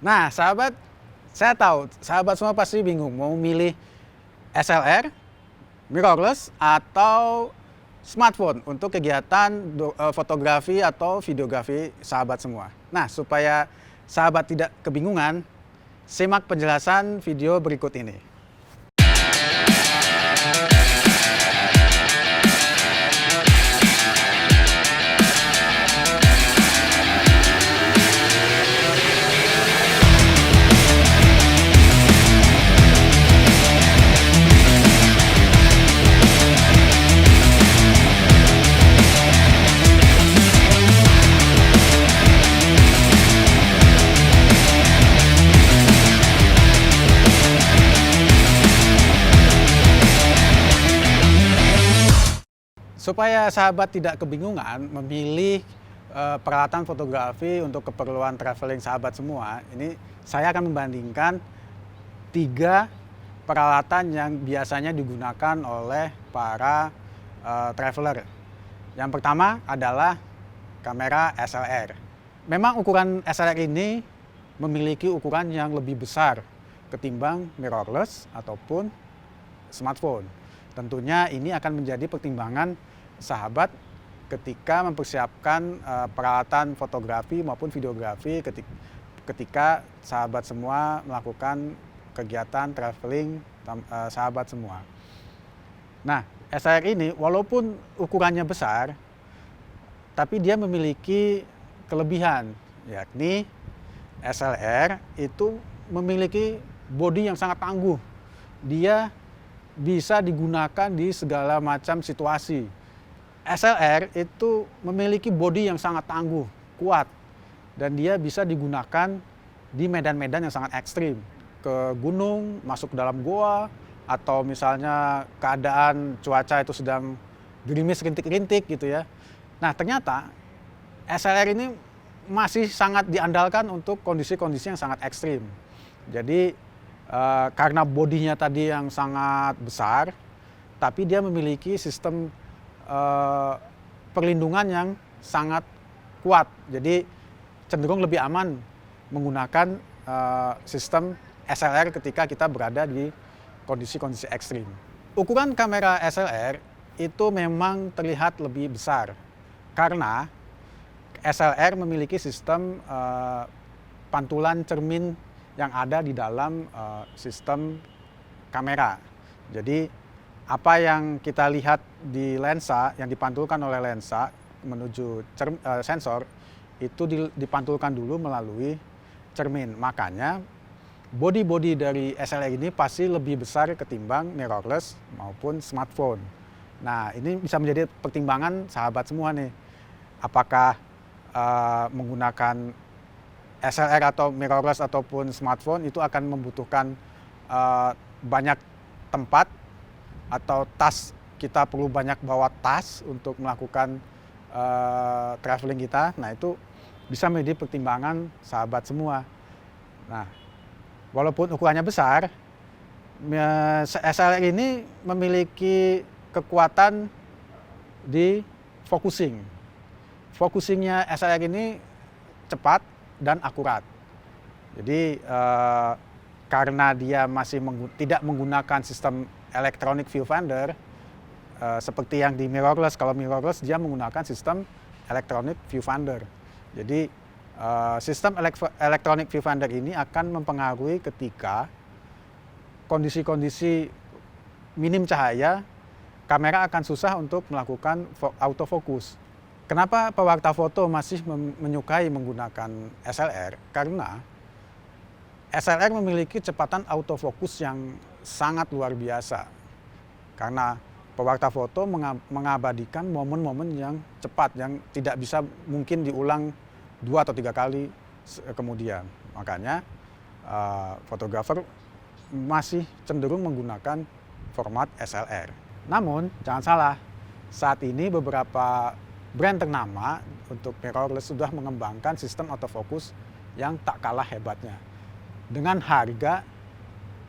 Nah, sahabat, saya tahu sahabat semua pasti bingung mau milih SLR, mirrorless, atau smartphone untuk kegiatan fotografi atau videografi sahabat semua. Nah, supaya sahabat tidak kebingungan, simak penjelasan video berikut ini. Supaya sahabat tidak kebingungan memilih peralatan fotografi untuk keperluan traveling sahabat semua, ini saya akan membandingkan 3 peralatan yang biasanya digunakan oleh para traveler. Yang pertama adalah kamera SLR. Memang ukuran SLR ini memiliki ukuran yang lebih besar ketimbang mirrorless ataupun smartphone. Tentunya ini akan menjadi pertimbangan sahabat ketika mempersiapkan peralatan fotografi maupun videografi ketika sahabat semua melakukan kegiatan traveling sahabat semua. Nah, SLR ini walaupun ukurannya besar, tapi dia memiliki kelebihan, yakni SLR itu memiliki bodi yang sangat tangguh. Dia bisa digunakan di segala macam situasi. SLR itu memiliki bodi yang sangat tangguh, kuat, dan dia bisa digunakan di medan-medan yang sangat ekstrim, ke gunung, masuk ke dalam goa, atau misalnya keadaan cuaca itu sedang gerimis rintik-rintik gitu ya. Nah, ternyata SLR ini masih sangat diandalkan untuk kondisi-kondisi yang sangat ekstrim. Jadi karena bodinya tadi yang sangat besar, tapi dia memiliki sistem perlindungan yang sangat kuat. Jadi cenderung lebih aman menggunakan sistem SLR ketika kita berada di kondisi-kondisi ekstrim. Ukuran kamera SLR itu memang terlihat lebih besar karena SLR memiliki sistem pantulan cermin yang ada di dalam sistem kamera. Jadi apa yang kita lihat di lensa, yang dipantulkan oleh lensa menuju sensor, itu dipantulkan dulu melalui cermin. Makanya bodi-bodi dari SLR ini pasti lebih besar ketimbang mirrorless maupun smartphone. Nah, ini bisa menjadi pertimbangan sahabat semua nih. Apakah menggunakan SLR atau mirrorless ataupun smartphone itu akan membutuhkan banyak tempat, atau tas, kita perlu banyak bawa tas untuk melakukan traveling kita. Nah, itu bisa menjadi pertimbangan sahabat semua. Nah, walaupun ukurannya besar, SLR ini memiliki kekuatan di focusing. Focusingnya SLR ini cepat dan akurat. Jadi karena dia masih tidak menggunakan sistem electronic viewfinder seperti yang di mirrorless. Kalau mirrorless dia menggunakan sistem electronic viewfinder. Jadi sistem electronic viewfinder ini akan mempengaruhi ketika kondisi-kondisi minim cahaya, kamera akan susah untuk melakukan autofocus. Kenapa pewarta foto masih menyukai menggunakan SLR? Karena SLR memiliki kecepatan autofocus yang sangat luar biasa. Karena pewarta foto mengabadikan momen-momen yang cepat, yang tidak bisa mungkin diulang 2 atau 3 kali kemudian. Makanya fotografer masih cenderung menggunakan format SLR. Namun jangan salah, saat ini beberapa brand ternama untuk mirrorless sudah mengembangkan sistem autofocus yang tak kalah hebatnya, dengan harga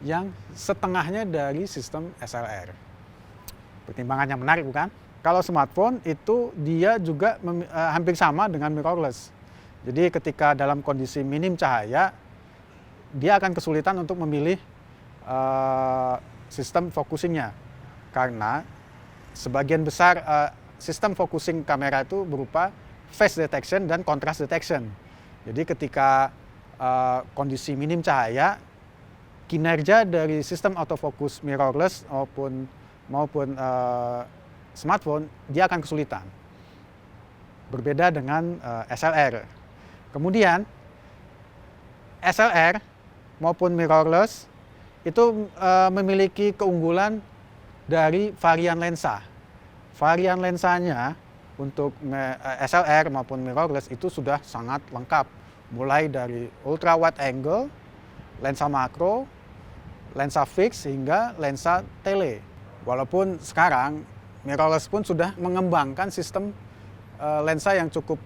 yang setengahnya dari sistem SLR. Pertimbangan yang menarik bukan? Kalau smartphone itu dia juga hampir sama dengan mirrorless. Jadi ketika dalam kondisi minim cahaya, dia akan kesulitan untuk memilih sistem focusingnya, karena sebagian besar sistem focusing kamera itu berupa phase detection dan contrast detection. Jadi ketika kondisi minim cahaya, kinerja dari sistem autofocus mirrorless maupun smartphone dia akan kesulitan. Berbeda dengan SLR. Kemudian SLR maupun mirrorless itu memiliki keunggulan dari varian lensa. Varian lensanya untuk SLR maupun mirrorless itu sudah sangat lengkap, mulai dari ultra wide angle, lensa makro, lensa fix hingga lensa tele. Walaupun sekarang mirrorless pun sudah mengembangkan sistem lensa yang cukup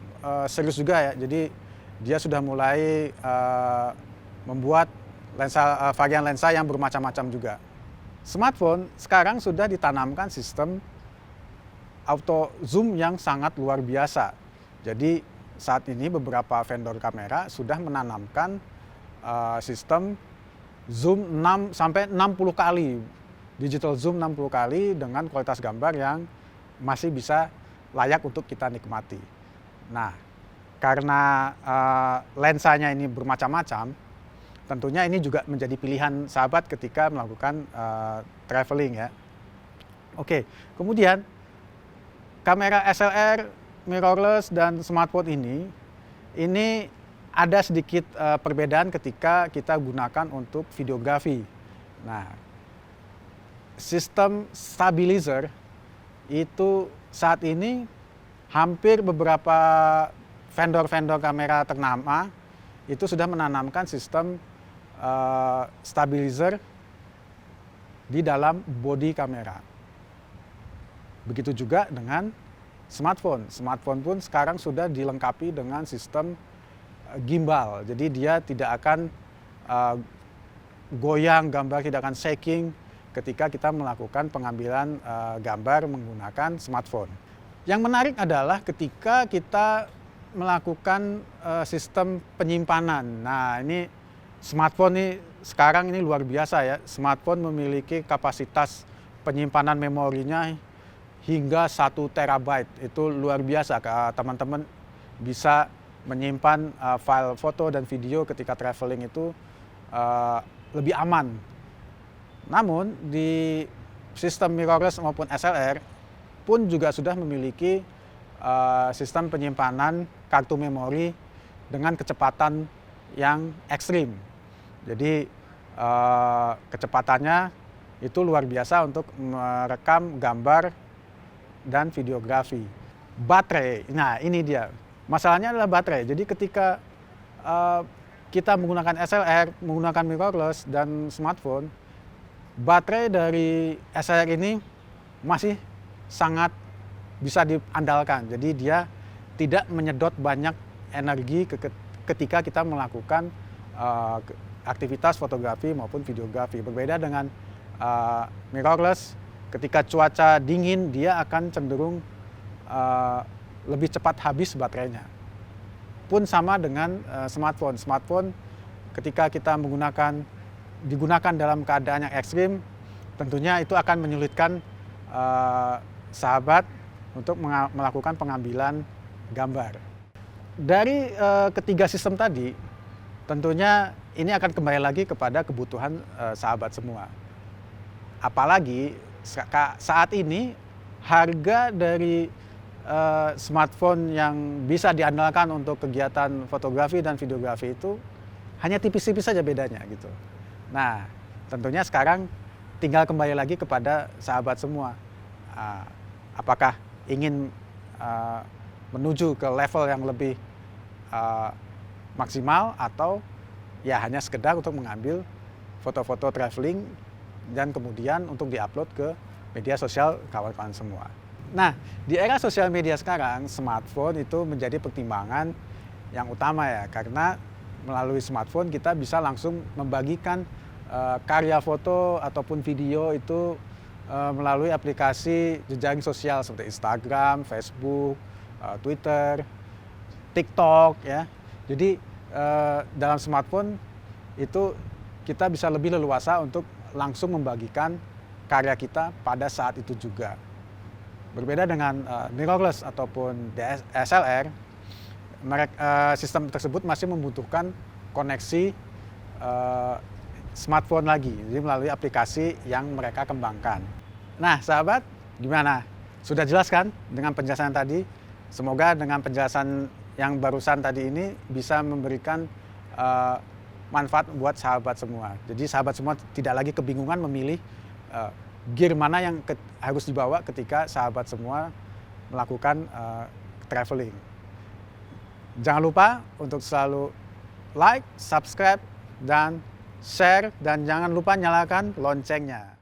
serius juga ya. Jadi dia sudah mulai membuat varian lensa yang bermacam-macam juga. Smartphone sekarang sudah ditanamkan sistem auto zoom yang sangat luar biasa. Jadi saat ini beberapa vendor kamera sudah menanamkan sistem zoom 6 sampai 60 kali, digital zoom 60 kali dengan kualitas gambar yang masih bisa layak untuk kita nikmati. Nah, karena lensanya ini bermacam-macam, tentunya ini juga menjadi pilihan sahabat ketika melakukan traveling ya. Oke, kemudian kamera SLR, mirrorless, dan smartphone ini ada sedikit perbedaan ketika kita gunakan untuk videografi. Nah, sistem stabilizer itu saat ini hampir beberapa vendor-vendor kamera ternama itu sudah menanamkan sistem stabilizer di dalam bodi kamera. Begitu juga dengan smartphone. Smartphone pun sekarang sudah dilengkapi dengan sistem gimbal. Jadi dia tidak akan goyang gambar, tidak akan shaking ketika kita melakukan pengambilan gambar menggunakan smartphone. Yang menarik adalah ketika kita melakukan sistem penyimpanan. Nah, ini smartphone ini sekarang ini luar biasa ya. Smartphone memiliki kapasitas penyimpanan memorinya hingga 1 terabyte. Itu luar biasa. Teman-teman bisa menyimpan file foto dan video ketika traveling itu lebih aman. Namun di sistem mirrorless maupun SLR pun juga sudah memiliki sistem penyimpanan kartu memori dengan kecepatan yang ekstrim. Jadi kecepatannya itu luar biasa untuk merekam gambar dan videografi. Baterai, nah ini dia. Masalahnya adalah baterai. Jadi ketika kita menggunakan SLR, menggunakan mirrorless dan smartphone, baterai dari SLR ini masih sangat bisa diandalkan. Jadi dia tidak menyedot banyak energi ketika kita melakukan aktivitas fotografi maupun videografi. Berbeda dengan mirrorless, ketika cuaca dingin dia akan cenderung lebih cepat habis baterainya. Pun sama dengan smartphone. Smartphone ketika kita digunakan dalam keadaan yang ekstrim, tentunya itu akan menyulitkan sahabat untuk melakukan pengambilan gambar. Dari ketiga sistem tadi, tentunya ini akan kembali lagi kepada kebutuhan sahabat semua. Apalagi saat ini harga dari smartphone yang bisa diandalkan untuk kegiatan fotografi dan videografi itu hanya tipis-tipis saja bedanya gitu. Nah, tentunya sekarang tinggal kembali lagi kepada sahabat semua. Apakah ingin menuju ke level yang lebih maksimal atau ya hanya sekedar untuk mengambil foto-foto traveling dan kemudian untuk diupload ke media sosial kawan-kawan semua. Nah, di era sosial media sekarang, smartphone itu menjadi pertimbangan yang utama ya, karena melalui smartphone kita bisa langsung membagikan karya foto ataupun video itu melalui aplikasi jejaring sosial seperti Instagram, Facebook, Twitter, TikTok ya. Jadi dalam smartphone itu kita bisa lebih leluasa untuk langsung membagikan karya kita pada saat itu juga. Berbeda dengan mirrorless ataupun DSLR, sistem tersebut masih membutuhkan koneksi smartphone lagi, jadi melalui aplikasi yang mereka kembangkan. Nah, sahabat, gimana? Sudah jelas kan dengan penjelasan tadi? Semoga dengan penjelasan yang barusan tadi ini bisa memberikan manfaat buat sahabat semua. Jadi sahabat semua tidak lagi kebingungan memilih gear mana yang harus dibawa ketika sahabat semua melakukan traveling. Jangan lupa untuk selalu like, subscribe, dan share, dan jangan lupa nyalakan loncengnya.